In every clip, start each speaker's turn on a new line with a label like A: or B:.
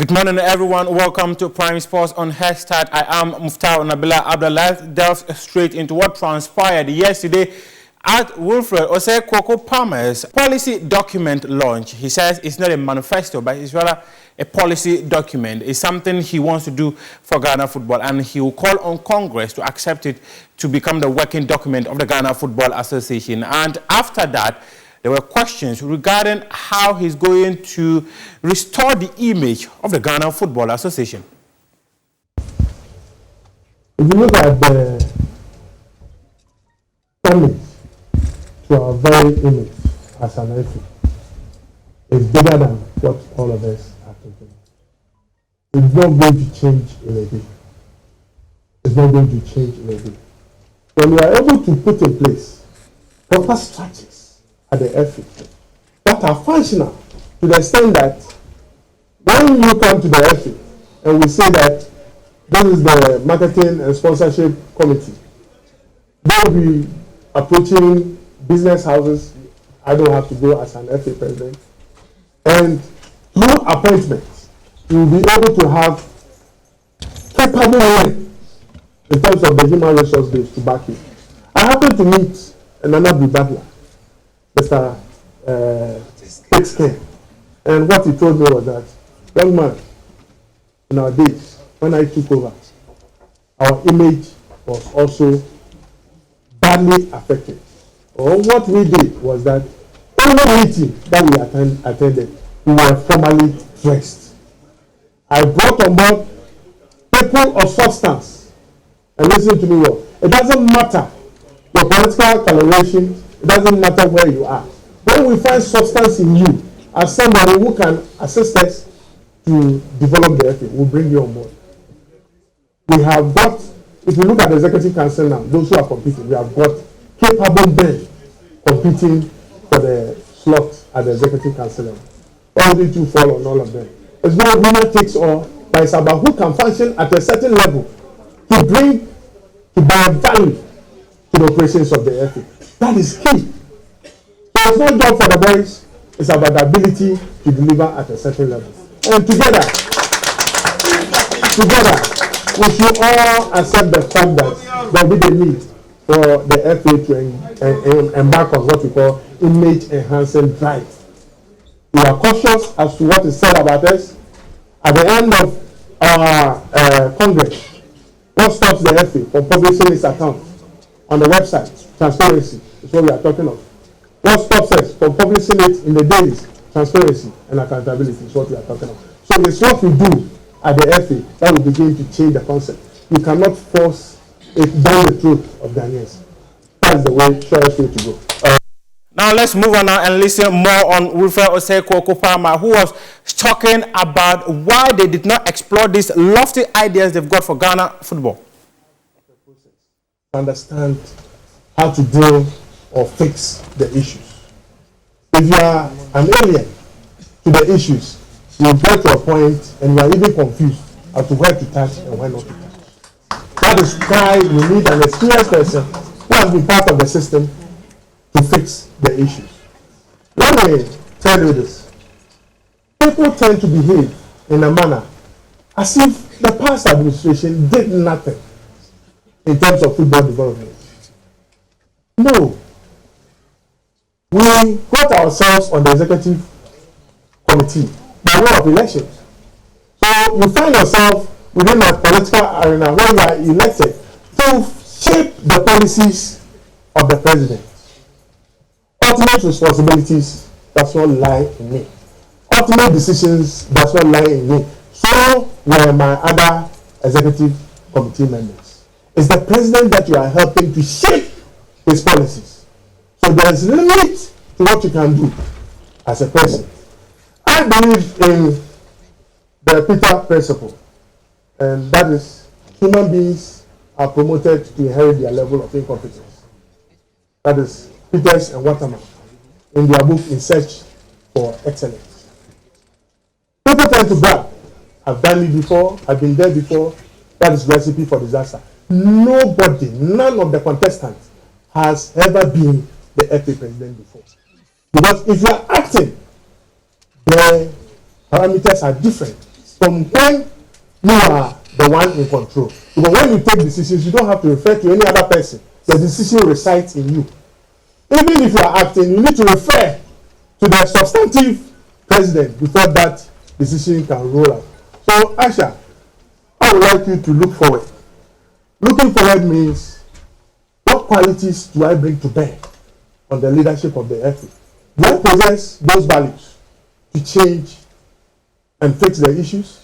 A: Good morning, everyone. Welcome to Prime Sports on Hashtag. I am Muftar Nabila Abdullah. Delves straight into what transpired yesterday at Wilfred Osei Palmer's policy document launch. He says it's not a manifesto, but it's rather a policy document. It's something he wants to do for Ghana football, and he will call on Congress to accept it to become the working document of the Ghana Football Association. And after that, there were questions regarding how he's going to restore the image of the Ghana Football Association.
B: If you look at the damage to our very image as an entity, it's bigger than what all of us are thinking. It's not going to change in a day. It's not going to change in a day. When we are able to put in place proper structures at the FA that are functional to the extent that when you come to the FA and we say that this is the marketing and sponsorship committee, they will be approaching business houses. I don't have to go as an FA president, and through appointments you will be able to have capable men in terms of the human resource base to back you. I happened to meet Abbey Butler, Mr. Exco, and what he told me was that, young man, in our days, when I took over, our image was also badly affected. Or what we did was that every meeting that we attended, we were formally dressed. I brought on board people of substance, and listen to me well. It doesn't matter your political coloration. It doesn't matter where you are. When we find substance in you as somebody who can assist us to develop the FA, we'll bring you on board. We have got, if you look at the Executive Council now, those who are competing, we have got capable men competing for the slot at the Executive Council level. Why did you fall on all of them? It's not winner takes all, but it's about who can function at a certain level to bear value to the operations of the FA. That is key. So it's not job for the boys, it's about the ability to deliver at a certain level. And together, we should all accept the fact that there will be the need for the FA to embark on what we call image enhancing drive. We are cautious as to what is said about us. At the end of our Congress, what stops the FA from publishing its account on the website? Transparency is what we are talking of. What stops us from publishing it in the dailies? Transparency and accountability is what we are talking of. So it's what we do at the FA that will begin to change the concept. You cannot force it down the throat of Ghanaians. That's the way, surest way to go.
A: Now let's move on now and listen more on Wilfred Osei Palmer, who was talking about why they did not explore these lofty ideas they've got for Ghana football.
B: Understand how to deal or fix the issues. If you are an alien to the issues, you will get to a point and you are even confused as to where to touch and where not to touch. That is why we need an experienced person who has been part of the system to fix the issues. Let me tell you this. People tend to behave in a manner as if the past administration did nothing in terms of football development. No. We put ourselves on the executive committee by way of elections. So you find yourself within a political arena where you are elected to shape the policies of the president. Ultimate responsibilities does not lie in me. Ultimate decisions does not lie in me. So were my other executive committee members. It's the president that you are helping to shape his policies. So there is limit to what you can do as a person. I believe in the Peter principle, and that is human beings are promoted to inherit their level of incompetence. That is Peters and Waterman in their book In Search for Excellence. People tend to brag. I've done it before, I've been there before. That is recipe for disaster. Nobody, none of the contestants has ever been the FA president before. Because if you are acting, the parameters are different from when you are the one in control. But when you take decisions, you don't have to refer to any other person. The decision resides in you. Even if you are acting, you need to refer to the substantive president before that decision can roll out. So, Asha, I would like you to look forward. Looking forward means, what qualities do I bring to bear on the leadership of the FA? Do I possess those values to change and fix the issues?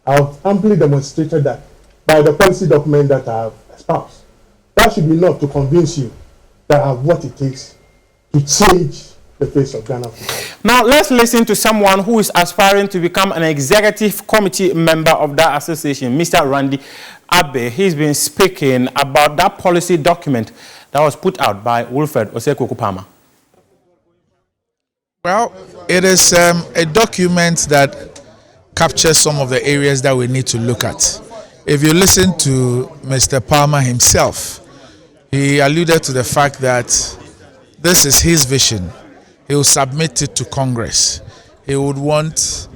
B: I have amply demonstrated that by the policy document that I have espoused. That should be enough to convince you that I have what it takes to change the face of Ghana football.
A: Now, let's listen to someone who is aspiring to become an executive committee member of that association, Mr. Randy Abbey. He's been speaking about that policy document that was put out by Wilfred Osei.
C: Well, it is a document that captures some of the areas that we need to look at. If you listen to Mr. Palmer himself, he alluded to the fact that this is his vision. He will submit it to Congress. He would want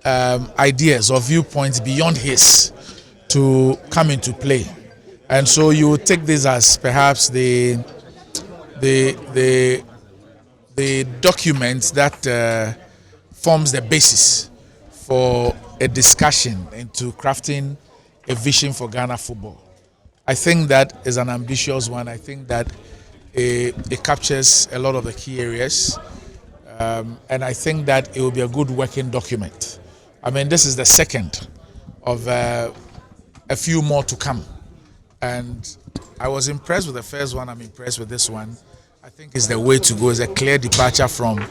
C: ideas or viewpoints beyond his to come into play. And so you would take this as perhaps the document that forms the basis for a discussion into crafting a vision for Ghana football. I think that is an ambitious one. I think that it captures a lot of the key areas, and I think that it will be a good working document. I mean, this is the second of a few more to come, and I was impressed with the first one. I'm impressed with this one. I think it's the way to go. It's a clear departure from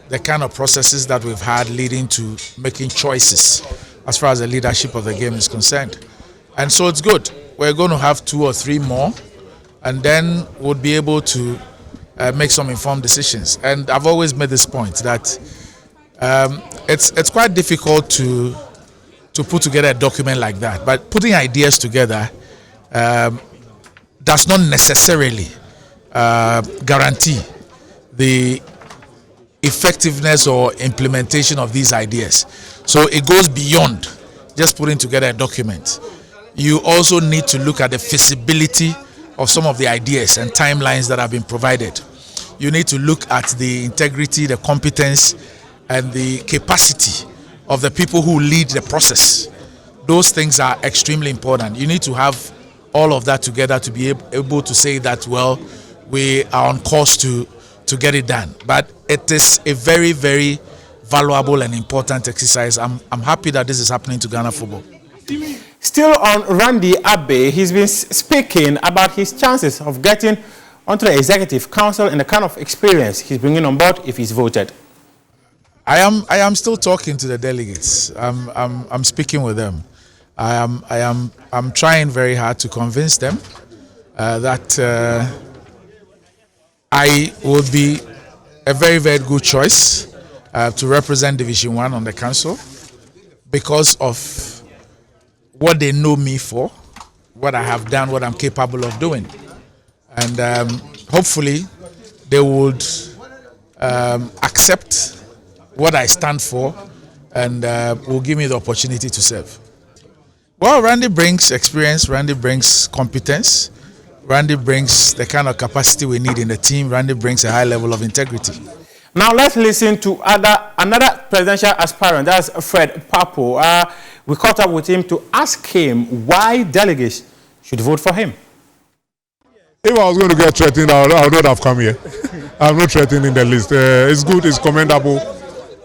C: the kind of processes that we've had leading to making choices as far as the leadership of the game is concerned. And so it's good. We're going to have 2 or 3 more, and then we'll be able to make some informed decisions. And I've always made this point that it's quite difficult to put together a document like that. But putting ideas together does not necessarily guarantee the effectiveness or implementation of these ideas. So it goes beyond just putting together a document. You also need to look at the feasibility of some of the ideas and timelines that have been provided. You need to look at the integrity, the competence, and the capacity of the people who lead the process. Those things are extremely important. You need to have all of that together to be able to say that, well, we are on course to get it done. But it is a very, very valuable and important exercise. I'm happy that this is happening to Ghana football.
A: Still on Randy Abbey, he's been speaking about his chances of getting onto the executive council and the kind of experience he's bringing on board if he's voted.
C: I am still talking to the delegates. I'm speaking with them. I'm trying very hard to convince them that I would be a very, very good choice to represent Division 1 on the council because of what they know me for, what I have done, what I'm capable of doing. And hopefully they would accept what I stand for and will give me the opportunity to serve. Well, Randy brings experience, Randy brings competence, Randy brings the kind of capacity we need in the team, Randy brings a high level of integrity.
A: Now let's listen to another presidential aspirant, that's Fred Papo. We caught up with him to ask him why delegates should vote for him.
D: If I was going to get threatened, I would not have come here. I'm not threatened in the list. It's good, it's commendable,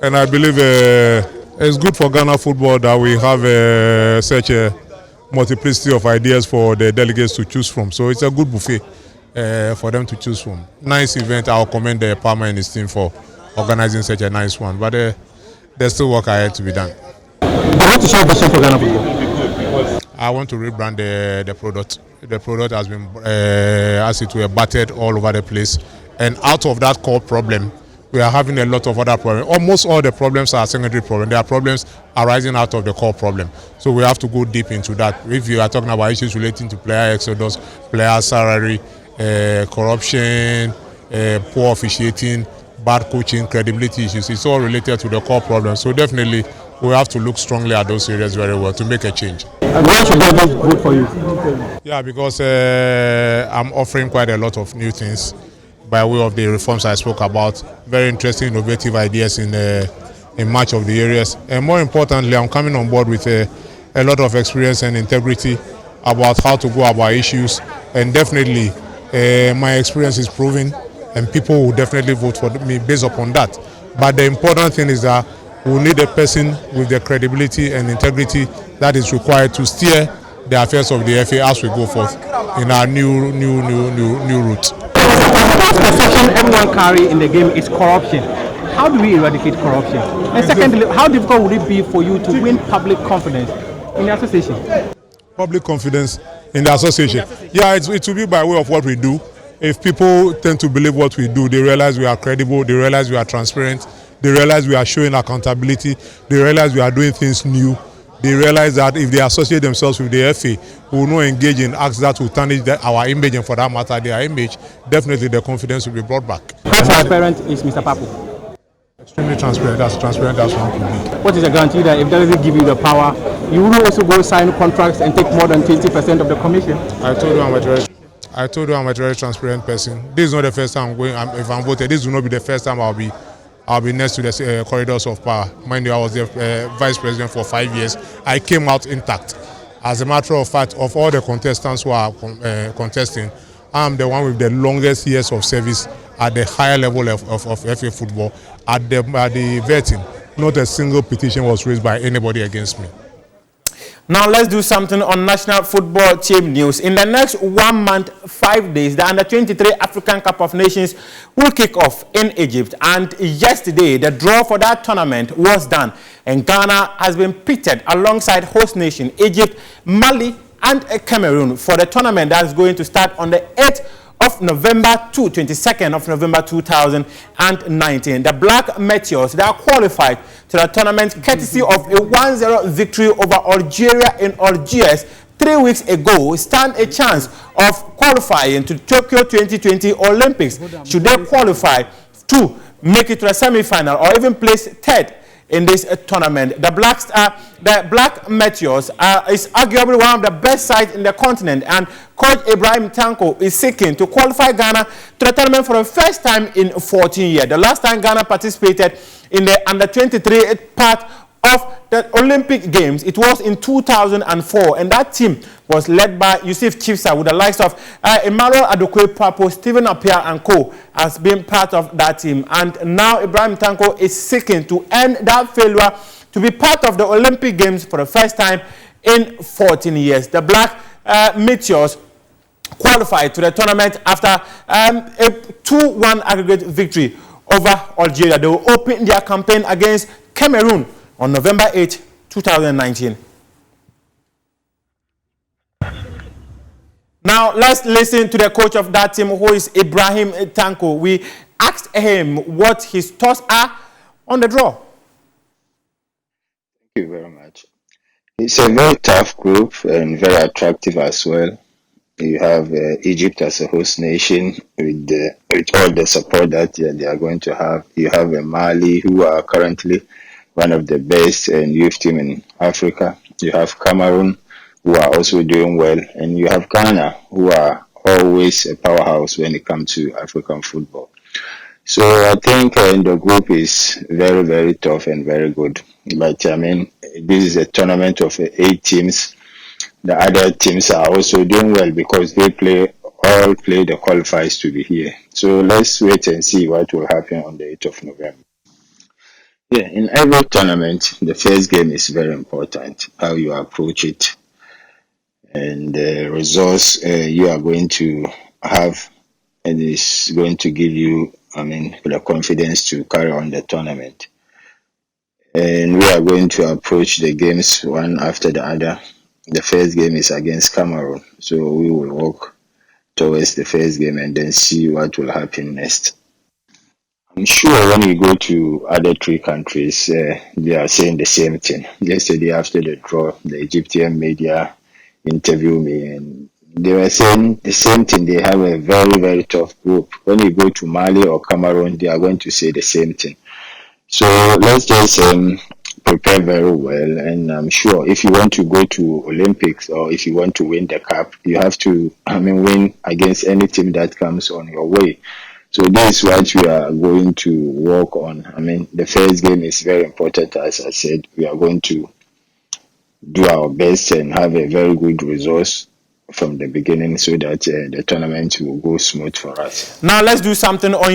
D: and I believe it's good for Ghana football that we have such a multiplicity of ideas for the delegates to choose from. So it's a good buffet for them to choose from. Nice event. I'll commend the Palmer and his team for organizing such a nice one. But there's still work ahead to be done.
A: I want to show a vision for Ghana football.
D: I want to rebrand the product. The product has been, as it were, battered all over the place. And out of that core problem, we are having a lot of other problems. Almost all the problems are secondary problems. There are problems arising out of the core problem. So we have to go deep into that. If you are talking about issues relating to player exodus, player salary, corruption, poor officiating, bad coaching, credibility issues, it's all related to the core problem. So definitely we have to look strongly at those areas very well to make a change.
A: And why should they vote for you?
D: Yeah, because I'm offering quite a lot of new things by way of the reforms I spoke about. Very interesting, innovative ideas in much of the areas. And more importantly, I'm coming on board with a lot of experience and integrity about how to go about issues. And definitely, my experience is proven, and people will definitely vote for me based upon that. But the important thing is that we need a person with the credibility and integrity that is required to steer the affairs of the FA as we go forth in our new route.
A: The perception everyone carry in the game is corruption. How do we eradicate corruption? And secondly, how difficult would it be for you to win public confidence in the association?
D: Public confidence in the association? Yeah, it will be by way of what we do. If people tend to believe what we do, they realize we are credible, they realize we are transparent, they realize we are showing accountability, they realize we are doing things new, they realize that if they associate themselves with the FA, we will not engage in acts that will tarnish our image, and for that matter their image. Definitely the confidence will be brought back.
A: How transparent is Mr. Papu?
D: Extremely transparent, as one could be.
A: What is the guarantee that if that doesn't give you the power, you will also go sign contracts and take more than 20% of the commission?
D: I told you I'm a very transparent person. This is not the first time if I'm voted, this will not be the first time I'll be next to the corridors of power. Mind you, I was the vice president for 5 years. I came out intact. As a matter of fact, of all the contestants who are contesting, I'm the one with the longest years of service at the higher level of FA football. At the vetting, not a single petition was raised by anybody against me.
A: Now let's do something on national football team news. In the next 1 month, 5 days, the Under-23 African Cup of Nations will kick off in Egypt. And yesterday, the draw for that tournament was done. And Ghana has been pitted alongside host nation Egypt, Mali, and Cameroon for the tournament that is going to start on the 8th of November to 22nd of November 2019. The Black Meteors, they are qualified to the tournament courtesy of a 1-0 victory over Algeria in Algiers 3 weeks ago, stand a chance of qualifying to Tokyo 2020 Olympics should they qualify to make it to the semi-final or even place third in this tournament. The Black Meteors is arguably one of the best sides in the continent, and Coach Ibrahim Tanko is seeking to qualify Ghana to the tournament for the first time in 14 years. The last time Ghana participated in the Under-23 part of the Olympic Games, it was in 2004, and that team was led by Yusuf Chipsa with the likes of Emmanuel Adokwe Papo, Stephen Appiah and co. has been part of that team. And now Ibrahim Tanko is seeking to end that failure to be part of the Olympic Games for the first time in 14 years. The Black Meteors qualified to the tournament after a 2-1 aggregate victory over Algeria. They will open their campaign against Cameroon on November 8, 2019. Now, let's listen to the coach of that team, who is Ibrahim Tanko. We asked him what his thoughts are on the draw.
E: Thank you very much. It's a very tough group and very attractive as well. You have Egypt as a host nation with all the support that they are going to have. You have Mali, who are currently one of the best youth team in Africa. You have Cameroon, who are also doing well, and you have Ghana, who are always a powerhouse when it comes to African football. So I think the group is very, very tough and very good. But I mean, this is a tournament of 8 teams. The other teams are also doing well because they all play the qualifiers to be here. So let's wait and see what will happen on the 8th of November. Yeah, in every tournament, the first game is very important, how you approach it, and the results you are going to have, and it's going to give you, the confidence to carry on the tournament. And we are going to approach the games one after the other. The first game is against Cameroon, so we will walk towards the first game and then see what will happen next. I'm sure when you go to other 3 countries, they are saying the same thing. Yesterday after the draw, the Egyptian media interviewed me and they were saying the same thing. They have a very, very tough group. When you go to Mali or Cameroon, they are going to say the same thing. So let's just prepare very well, and I'm sure if you want to go to Olympics or if you want to win the cup, you have to, win against any team that comes on your way. So this is what we are going to work on. The first game is very important. As I said, we are going to do our best and have a very good resource from the beginning so that the tournament will go smooth for us.
A: Now let's do something on